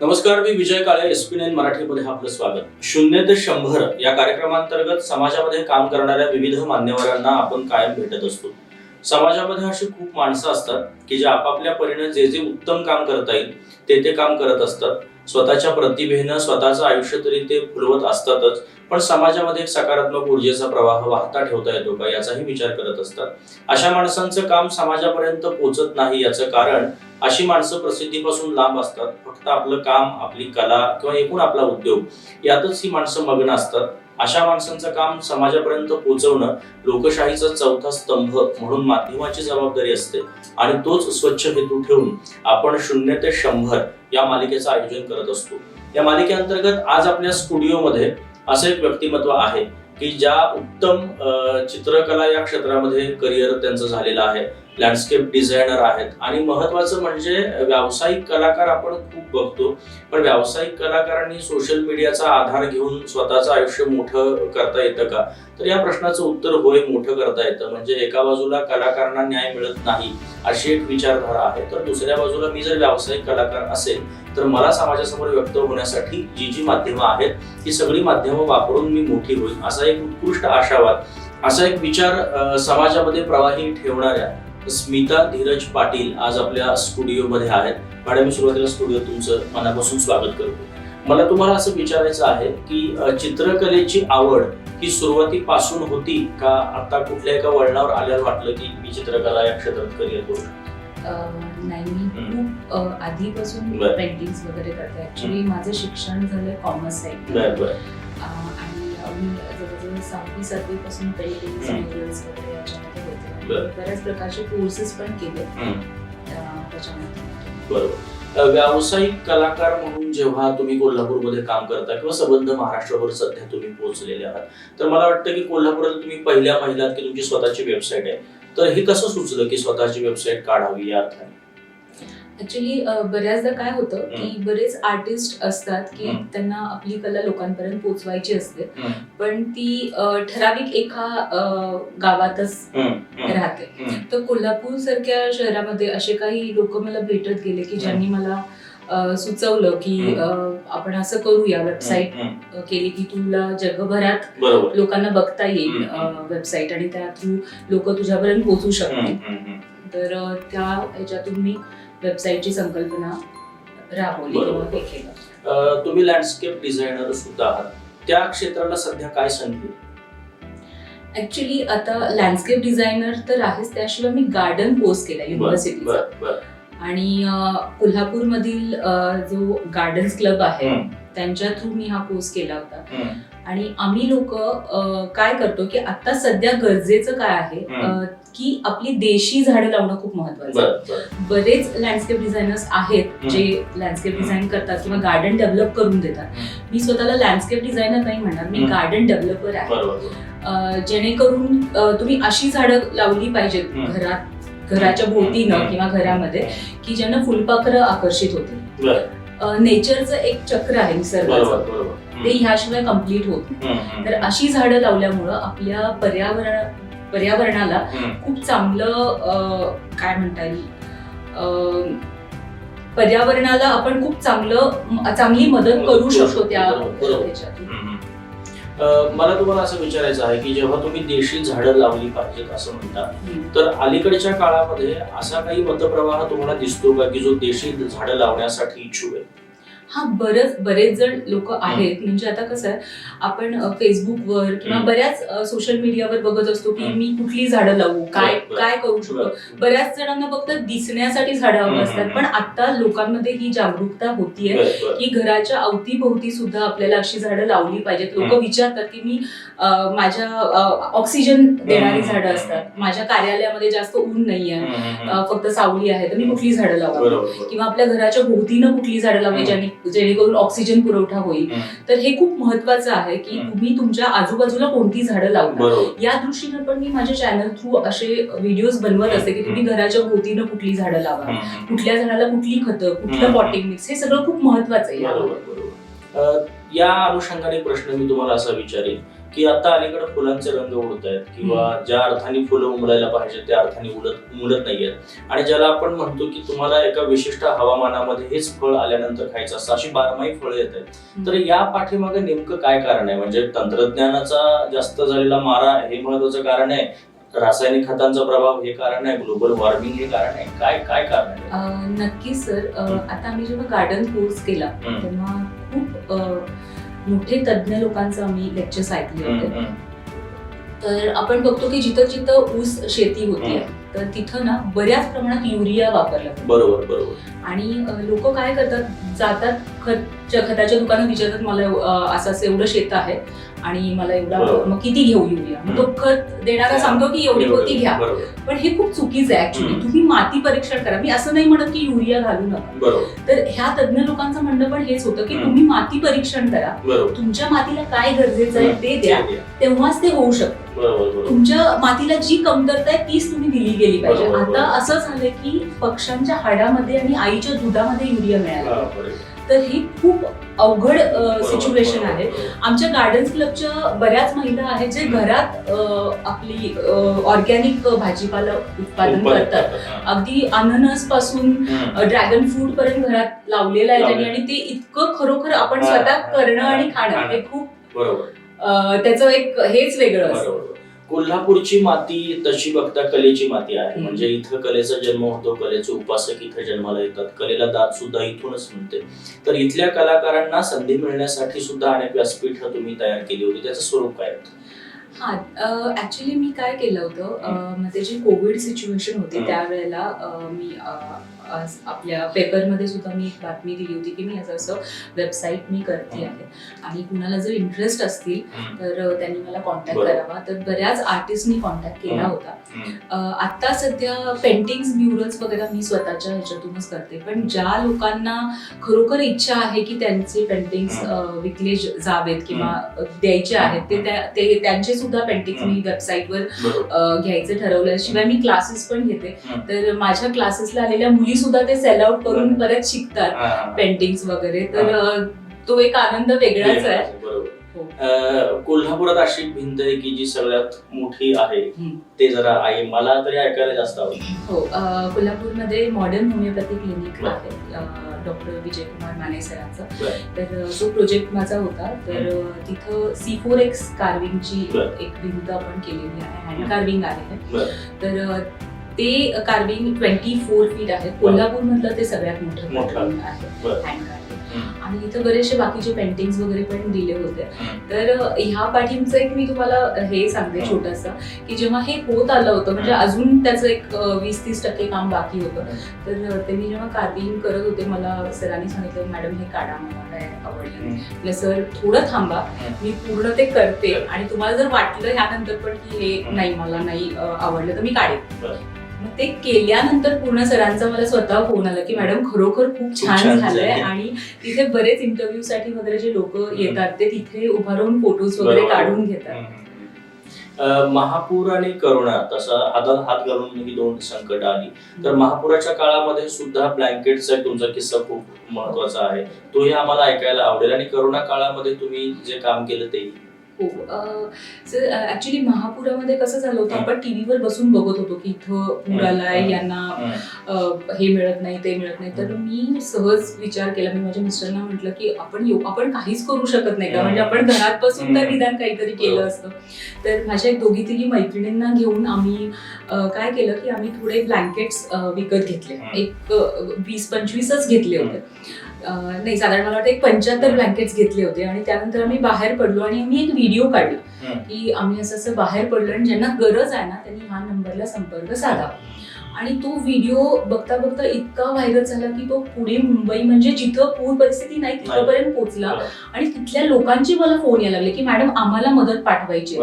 नमस्कार, मी विजय काळे. SP9 मराठीमध्ये आपलं स्वागत. 0 ते 100 या कार्यक्रमांतर्गत समाजामध्ये काम करणाऱ्या विविध मान्यवरांना आपण कायम भेटत असतो. समाजामध्ये अशी खूप माणसं असतात की जे आपापल्या परीने जे जे उत्तम काम करता येईल ते काम करत असतात. स्वतःच्या प्रतिभेनं स्वतःचं आयुष्य तरी ते फुलवत असतातच, पण समाजामध्ये एक सकारात्मक ऊर्जेचा प्रवाह वाहता ठेवता येतो का याचाही विचार करत असतात. अशा माणसांचं काम समाजापर्यंत पोहोचत नाही. याचं कारण अशी माणसं प्रसिद्धीपासून लांब असतात. फक्त आपलं काम, आपली कला किंवा एकूण आपला उद्योग यातच ही माणसं मग्न असतात. अशा माणसांचं काम समाजापर्यंत पोहोचवणं लोकशाहीचा चौथा स्तंभ म्हणून माध्यमाची जबाबदारी असते आणि तोच स्वच्छ हेतू ठेवून आपण 0 ते 100 या मालिकेचं आयोजन करत असतो. या मालिकेअंतर्गत आज आपल्या स्टुडिओमध्ये असं एक व्यक्तिमत्व आहे की ज्या उत्तम चित्रकला या क्षेत्रामध्ये करिअर त्यांचं झालेलं आहे. लँडस्केप डिझायनर आहेत आणि महत्वाचं म्हणजे व्यावसायिक कलाकार आपण खूप बघतो, पण व्यावसायिक कलाकारांनी सोशल मीडियाचा आधार घेऊन स्वतःचं आयुष्य मोठं करता येतं का? तर या प्रश्नाचं उत्तर होय, मोठं करता येतं. म्हणजे एका बाजूला कलाकारांना न्याय मिळत नाही अशी एक विचारधारा आहे, तर दुसऱ्या बाजूला मी जर व्यावसायिक कलाकार असेल तर मला समाजासमोर व्यक्त होण्यासाठी जी माध्यमं आहेत ती सगळी माध्यमं वापरून मी मोठी होईल असा एक उत्कृष्ट आशावाद, असा एक विचार समाजामध्ये प्रवाही ठेवणाऱ्या स्मिता धीरज पाटील आज आपल्या स्टुडिओमध्ये आहेत. मॅडम, मी सुरुवातीला स्टुडिओ तुमचं मनापासून स्वागत करतो. मला तुम्हाला असं विचारायचं आहे की चित्रकलेची आवड ही सुरुवातीपासून होती का आता कुठल्या एका वळणावर आल्यावर वाटलं की मी चित्रकला या क्षेत्रात करिअर करू शकतो? नाही, मी खूप आधीपासून पेंटिंग्स वगैरे करते. ऍक्च्युली माझं शिक्षण झालंय कॉमर्स साईड आणि मी जवळजवळ 6वी-7वी पासून पेंटिंग्स म्युरल्स वगैरे याच्यामध्ये होते. बऱ्याच प्रकारचे कोर्सेस पण केले त्याच्यामध्ये. बरोबर. व्यावसायिक कलाकार म्हणून जेव्हा तुम्ही कोल्हापूरमध्ये काम करता किंवा संबंध महाराष्ट्रभर सध्या तुम्ही पोहोचलेले आहात, तर मला वाटतं की कोल्हापुरात तुम्ही पहिल्या महिलात की तुमची स्वतःची वेबसाईट आहे, तर हे कसं सुचलं की स्वतःची वेबसाईट काढावी या अर्थाने? ऍक्च्युली बऱ्याचदा काय होतं की बरेच आर्टिस्ट असतात की त्यांना आपली कला लोकांपर्यंत पोहोचवायची असते, पण ती ठराविक एका गावातच राहते. तर कोल्हापूर सारख्या शहरामध्ये असे काही लोक मला भेटत गेले की ज्यांनी मला सुचवलं की आपण असं करूया, वेबसाईट केली की तुला जगभरात लोकांना बघता येईल वेबसाईट आणि त्या थ्रू लोक तुझ्यापर्यंत पोहोचू शकतील. तर त्या ह्याच्यातून मी वेबसाईटची संकल्पना राबवली किंवा हे केलं. तुम्ही लँडस्केप डिझायनर सुद्धा आहात, त्या क्षेत्राला सध्या काय संधी? ऍक्च्युली आता लँडस्केप डिझायनर तर आहेच, त्याशिवाय मी गार्डन कोर्स केला युनिव्हर्सिटीचा आणि कोल्हापूरमधील जो गार्डन्स क्लब आहे त्यांच्या थ्रू मी हा कोर्स केला होता. आणि आम्ही लोक काय करतो की आता सध्या गरजेचं काय आहे की आपली देशी झाडं लावणं खूप महत्वाचं आहे. बरेच लँडस्केप डिझायनर्स आहेत जे लँडस्केप डिझाईन करतात किंवा गार्डन डेव्हलप करून देतात. मी स्वतःला लँडस्केप डिझायनर नाही म्हणणार, मी गार्डन डेव्हलपर आहे. जेणेकरून तुम्ही अशी झाडं लावली पाहिजेत घराच्या भोवतीनं किंवा घरामध्ये की ज्यांना फुलपाखरं आकर्षित होतील. नेचरचं एक चक्र आहे निसर्गाचं, ते ह्याशिवाय कम्प्लीट होत नाही. तर अशी झाडं लावल्यामुळं आपल्या पर्यावरणाला खूप चांगलं काय म्हणता येईल, पर्यावरणाला आपण खूप चांगली मदत करू शकतो त्या ह्याच्यातून. मला तुम्हाला असं विचारायचं आहे की जेव्हा तुम्ही देशी झाडं लावली पाहिजेत असं म्हणता, तर अलीकडच्या काळामध्ये असा काही मतप्रवाह तुम्हाला दिसतो का की जो देशी झाडं लावण्यासाठी इच्छुक आहे? हा, बरेच जण लोक आहेत. म्हणजे आता कसं आहे, आपण फेसबुकवर किंवा बऱ्याच सोशल मीडियावर बघत असतो की मी कुठली झाडं लावू, काय करू शकतो. बऱ्याच जणांना फक्त दिसण्यासाठी झाडं हवं असतात, पण आता लोकांमध्ये ही जागरूकता होतीये की घराच्या अवतीभोवती सुद्धा आपल्याला अशी झाडं लावली पाहिजेत. लोक विचारतात की मी माझ्या ऑक्सिजन देणारी झाडं असतात, माझ्या कार्यालयामध्ये जास्त ऊन नाहीये, फक्त सावली आहे, तर मी कुठली झाडं लावावी किंवा आपल्या घराच्या भोवतीनं कुठली झाडं लावावी जेणेकरून ऑक्सिजन पुरवठा होईल. तर हे खूप महत्वाचं आहे की तुम्ही तुमच्या आजूबाजूला कोणती झाडं लावता. या दृष्टीनं पण मी माझ्या चॅनल थ्रू असे व्हिडिओज बनवत असते की तुम्ही घराच्या भोवतीनं कुठली झाडं लावा, कुठल्या झाडाला कुठली खतं, कुठलं पॉटिंग मिक्स, हे सगळं खूप महत्वाचं आहे. या अनुषंगाने प्रश्न मी तुम्हाला असा विचारेन की आता अलीकडे फुलांचे रंग उडत आहेत किंवा ज्या अर्थाने फुलं उमलायला पाहिजे त्या अर्थाने उमलत नाहीयेत आणि ज्याला आपण म्हणतो की तुम्हाला एका विशिष्ट हवामानामध्ये हेच फळ आल्यानंतर खायचं असतं, अशी 12माही फळं येत आहेत. तर या पाठीमागे नेमकं काय कारण आहे? म्हणजे तंत्रज्ञानाचा जास्त झालेला मारा हे महत्वाचं कारण आहे, रासायनिक खतांचा प्रभाव हे कारण आहे, ग्लोबल वॉर्मिंग हे कारण आहे, काय काय कारण आहे? नक्कीच सर. आता आम्ही जेव्हा गार्डन कोर्स केला तेव्हा खूप मोठे तज्ज्ञ लोकांचं आम्ही लेक्चर्स ऐकले होते. तर आपण बघतो की जिथं जिथं ऊस शेती होती तर तिथं ना बऱ्याच प्रमाणात युरिया वापरला जातो. बरोबर बरोबर. आणि लोक काय करतात, जातात खताच्या दुकानात, विचारतात मला असं एवढं शेत आहे आणि मला एवढा, मग किती घेऊ युरिया, मग तो खत देणारा सांगतो की एवढी पोती घ्या. पण हे खूप चुकीचं आहे ऍक्च्युली. तुम्ही माती परीक्षण करा. मी असं नाही म्हणत की युरिया घालू नका. तर ह्या तज्ञ लोकांचं म्हणणं पण हेच होतं की तुम्ही माती परीक्षण करा, तुमच्या मातीला काय गरजेचं आहे ते द्या, तेव्हाच ते होऊ शकतं. तुमच्या मातीला जी कमतरता आहे तीच तुम्ही दिली गेली पाहिजे. आता असं झालंय की पक्ष्यांच्या हाडामध्ये आणि आईच्या दुधामध्ये युरिया मिळाला, तर ही खूप अवघड सिच्युएशन आहे. आमच्या गार्डन्स क्लबच्या बऱ्याच महिला आहेत जे घरात आपली ऑर्गॅनिक भाजीपाला उत्पादन करतात. अगदी अननस पासून ड्रॅगन फ्रूट पर्यंत घरात लावलेलं आहे त्यांनी, आणि ते इतकं खरोखर आपण स्वतः करणं आणि खाणं हे खूप त्याचं एक हेच वेगळं असतं. कोल्हापूरची माती तशी बघता कलेची माती आहे. म्हणजे इथं कलेचा जन्म होतो, कलेचे उपासक इथं जन्माला येतात, कलेला दाद सुद्धा इथूनच मिळते. तर इथल्या कलाकारांना संधी मिळण्यासाठी सुद्धा अनेक व्यासपीठं तुम्ही तयार केली होती, त्याचं स्वरूप काय होतं? हा, ऍक्च्युली मी काय केलं होतं, म्हणजे जी कोविड सिच्युएशन होती त्यावेळेला मी आपल्या पेपरमध्ये सुद्धा मी एक बातमी दिली होती की मी असं वेबसाईट मी करते आहे आणि कुणाला जर इंटरेस्ट असतील तर त्यांनी मला कॉन्टॅक्ट करावा. तर बऱ्याच आर्टिस्टनी कॉन्टॅक्ट केला होता. आता सध्या पेंटिंग्स, म्युरल्स वगैरे मी स्वतःच्या ह्याच्यातूनच करते. पण ज्या लोकांना खरोखर इच्छा आहे की त्यांचे पेंटिंग्स विकले जावेत किंवा द्यायचे आहेत, ते त्यांचे सुद्धा पेंटिंग्स मी वेबसाईटवर घ्यायचं ठरवलं. शिवाय मी क्लासेस पण घेते. तर माझ्या क्लासेसला आलेल्या मुली सुद्धा ते सेल आउट करून परत शिकतात पेंटिंग्स वगैरे. तर तो एक आनंद वेगळाच आहे. कोल्हापुरात अशी भिंत आहे की जी सगळ्यात मोठी आहे, ते जरा मला तरी ऐकायला जास्त आवडतं. हो, कोल्हापूरमध्ये मॉडर्न होमिओपॅथी क्लिनिक आहे डॉक्टर विजयकुमार माने सरांचा. तर तो प्रोजेक्ट माझा होता. तर तिथं C4X कार्विंगची एक भिंत आपण केलेली आहे, हँड कार्विंग आहे. तर ते कार्विंग 24 फीट आहे. कोल्हापूर मधलं ते सगळ्यात मोठं आहे हँड कार्विंग. आणि इथं बरेचसे बाकीचे पेंटिंग्स वगैरे पण दिले होते. तर ह्या पाठींचं एक मी तुम्हाला हे सांगते छोटंसं, की जेव्हा हे होत आलं होतं, म्हणजे अजून त्याचं एक 20-30% काम बाकी होतं. तर ते मी जेव्हा कार्विंग करत होते, मला सरांनी सांगितलं मॅडम हे काढा, मला काय आवडलं नाही. सर थोडं थांबा, मी पूर्ण ते करते आणि तुम्हाला जर वाटलं ह्यानंतर पण की हे नाही मला नाही आवडलं तर मी काढेन. मग ते केल्यानंतर पूर्ण सरांचा मला स्वतः फोन आला की मॅडम खरोखर खूप छान झालंय. आणि तिथे बरेच इंटरव्ह्यू साठी वगैरे जे लोक येतात ते तिथे उभा राहून फोटोज वगैरे काढून घेतात. महापूर आणि करोना तसा हात घालून ही दोन संकट आली. तर महापुराच्या काळामध्ये सुद्धा ब्लँकेटचा तुमचा किस्सा खूप महत्वाचा आहे, तोही आम्हाला ऐकायला आवडेल. आणि करोना काळामध्ये तुम्ही जे काम केलं ते हो. सर ऍक्च्युली महापुरामध्ये कसं झालं होतं, आपण टीव्हीवर बसून बघत होतो की इथं पूर आलाय, यांना हे मिळत नाही ते मिळत नाही. तर मी सहज विचार केला, मी माझ्या मिस्टरना म्हटलं की आपण काहीच करू शकत नाही का, म्हणजे आपण घरात बसून तर निदान काहीतरी केलं असतं. तर माझ्या एक 2-3 मैत्रिणींना घेऊन आम्ही काय केलं की आम्ही थोडे ब्लँकेट्स विकत घेतले. एक 20-25च घेतले होते, नाही साधारण मला वाटतं एक 75 ब्लँकेट्स घेतले होते. आणि त्यानंतर आम्ही बाहेर पडलो आणि आम्ही एक व्हिडिओ काढला की आम्ही असं बाहेर पडलो आणि ज्यांना गरज आहे ना त्यांनी ह्या नंबरला संपर्क साधावा. आणि तो व्हिडिओ बघता बघता इतका व्हायरल झाला की तो पुढे मुंबई, म्हणजे जिथं पूर परिस्थिती नाही तिथपर्यंत पोहोचला. आणि तिथल्या लोकांचे मला फोन यायला लागले की मॅडम आम्हाला मदत पाठवायची.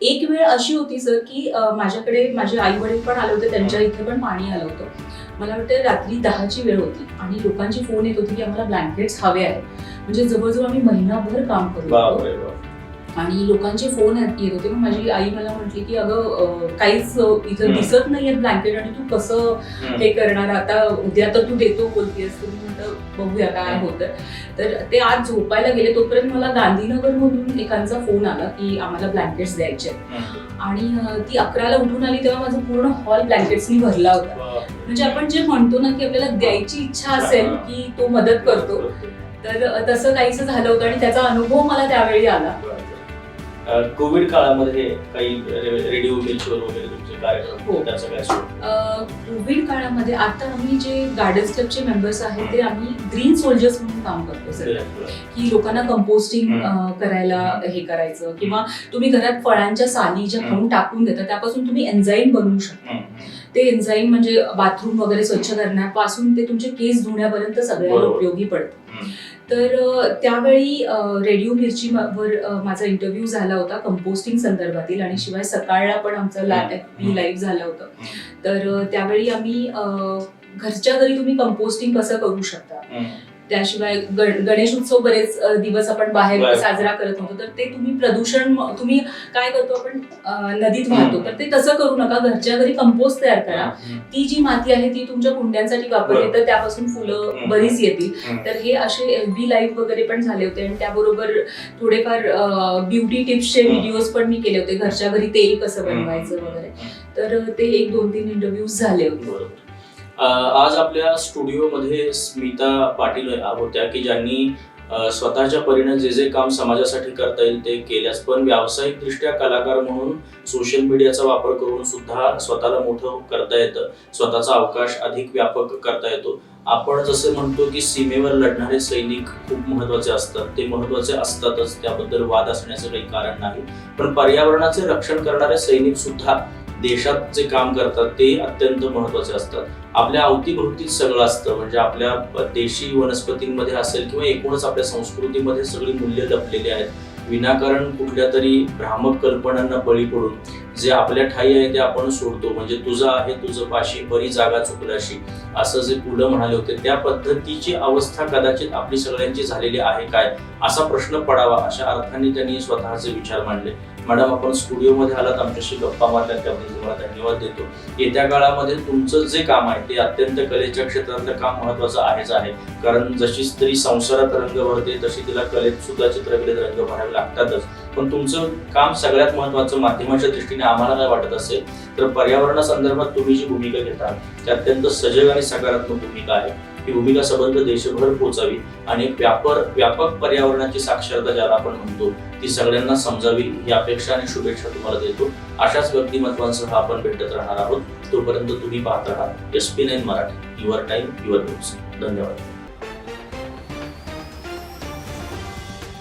एक वेळ अशी होती सर की माझ्याकडे माझे आई वडील पण आले होते, त्यांच्या इथे पण पाणी आलं होतं. मला वाटतं रात्री 10ची वेळ होती आणि लोकांची फोन येत होती की आम्हाला ब्लँकेट्स हवे आहेत. म्हणजे जवळजवळ आम्ही महिनाभर काम करतो. आणि लोकांचे फोन येत होते. मग माझी आई मला म्हटली की अगं काहीच इथं दिसत नाहीये ब्लँकेट आणि तू कसं हे करणार, आता उद्या तर तू देतो बोलतेस. तुम्ही म्हटलं बघूया काय होतं. तर ते आज झोपायला गेले तोपर्यंत मला गांधीनगर मधून एकांचा फोन आला की आम्हाला ब्लँकेट्स द्यायचे आणि ती 11ला उठून आली तेव्हा माझा पूर्ण हॉल ब्लँकेट्सनी भरला होता. म्हणजे आपण जे म्हणतो ना की आपल्याला द्यायची इच्छा असेल की तो मदत करतो, तर तसं काहीच झालं होतं आणि त्याचा अनुभव मला त्यावेळी आला. कोविड काळामध्ये काही रेडिओ मिल्सवर वगैरे तुमचे कार्यक्रम त्याचं काय कोविड काळामध्ये आता आम्ही जे गार्डन्स क्लबचे मेंबर्स आहेत ते आम्ही ग्रीन सोल्जर्स म्हणून काम करतो सर, की लोकांना कंपोस्टिंग करायला हे करायचं, किंवा तुम्ही घरात फळांच्या साली ज्या खाऊन टाकून देता त्यापासून तुम्ही एन्झाईम बनवू शकता. ते एन्झाईम म्हणजे बाथरूम वगैरे स्वच्छ करण्यापासून ते तुमचे केस धुण्यापर्यंत सगळ्याला उपयोगी पडतं. तर त्यावेळी रेडिओ मिर्चीवर माझा इंटरव्ह्यू झाला होता कंपोस्टिंग संदर्भातील, आणि शिवाय सकाळला पण आमचं लाईव्ह झालं होतं. तर त्यावेळी आम्ही घरच्या घरी तुम्ही कंपोस्टिंग कसं करू शकता, त्याशिवाय गणेश उत्सव बरेच दिवस आपण बाहेर साजरा करत होतो, तर ते तुम्ही प्रदूषण तुम्ही काय करतो आपण नदीत वाहतो, तर ते तसं करू नका. घरच्या घरी कंपोस्ट तयार करा. ती जी माती आहे ती तुमच्या कुंड्यांसाठी वापरली तर त्यापासून फुलं बरीच येतील. तर हे असे FB लाईव्ह वगैरे पण झाले होते आणि त्याबरोबर थोडेफार ब्युटी टिप्सचे व्हिडिओज पण मी केले होते, घरच्या घरी तेल कसं बनवायचं वगैरे. तर ते 1-2-3 इंटरव्ह्यूज झाले होते. आज आपल्या स्टुडिओमध्ये स्मिता पाटील होत्या की ज्यांनी स्वतःच्या परीने जे जे काम समाजासाठी करता येईल ते केल्यास, पण व्यावसायिक दृष्ट्या कलाकार म्हणून सोशल मीडियाचा वापर करून सुद्धा स्वतःला मोठं करता येतं, स्वतःचा अवकाश अधिक व्यापक करता येतो. आपण जसे म्हणतो की सीमेवर लढणारे सैनिक खूप महत्वाचे असतात, ते महत्वाचे असतातच, त्याबद्दल वाद असण्याचं काही कारण नाही. पण पर्यावरणाचे रक्षण करणारे सैनिक सुद्धा देशात जे काम करतात ते अत्यंत महत्वाचे असतात. आपल्या अवतीभोवतीच सगळं असतं, म्हणजे आपल्या देशी वनस्पतींमध्ये असेल किंवा एकूणच आपल्या संस्कृतीमध्ये सगळी मूल्य लपलेली आहेत. विनाकारण कुठल्या तरी भ्रामक कल्पनांना बळी पडून जे आपल्या ठाई आहे ते आपण सोडतो. म्हणजे तुझं आहे तुझं पाशी बरी जागा चुकलाशी, असं जे पुलं म्हणाले होते, त्या पद्धतीची अवस्था कदाचित आपली सगळ्यांची झालेली आहे काय, असा प्रश्न पडावा अशा अर्थाने त्यांनी स्वतःचे विचार मांडले. मॅडम, आपण स्टुडिओमध्ये आलात, आमच्याशी गप्पा मारल्यात, त्याबद्दल तुम्हाला धन्यवाद देतो. येत्या काळामध्ये तुमचं जे काम आहे ते अत्यंत कलेच्या क्षेत्रातलं काम महत्वाचं आहेच आहे, कारण जशी स्त्री संसारात रंग भरते तशी तिला कलेत सुद्धा चित्रकलेत रंग भरावे लागतातच. पण तुमचं काम सगळ्यात महत्वाचं माध्यमाच्या दृष्टीने आम्हाला काय वाटत असेल तर पर्यावरणासंदर्भात तुम्ही जी भूमिका घेता ती अत्यंत सजग आणि सकारात्मक भूमिका आहे. ही भूमिका संबंध देशभर पोहोचावी आणि व्यापक पर्यावरणाची साक्षरता ज्याला आपण म्हणतो ती सगळ्यांना समजावी ही अपेक्षा आणि शुभेच्छा तुम्हाला देतो. अशाच व्यक्तिमत्वांसह आपण भेटत राहणार आहोत. तोपर्यंत तुम्ही पाहत राहा SP9 Marathi, your time your news. धन्यवाद.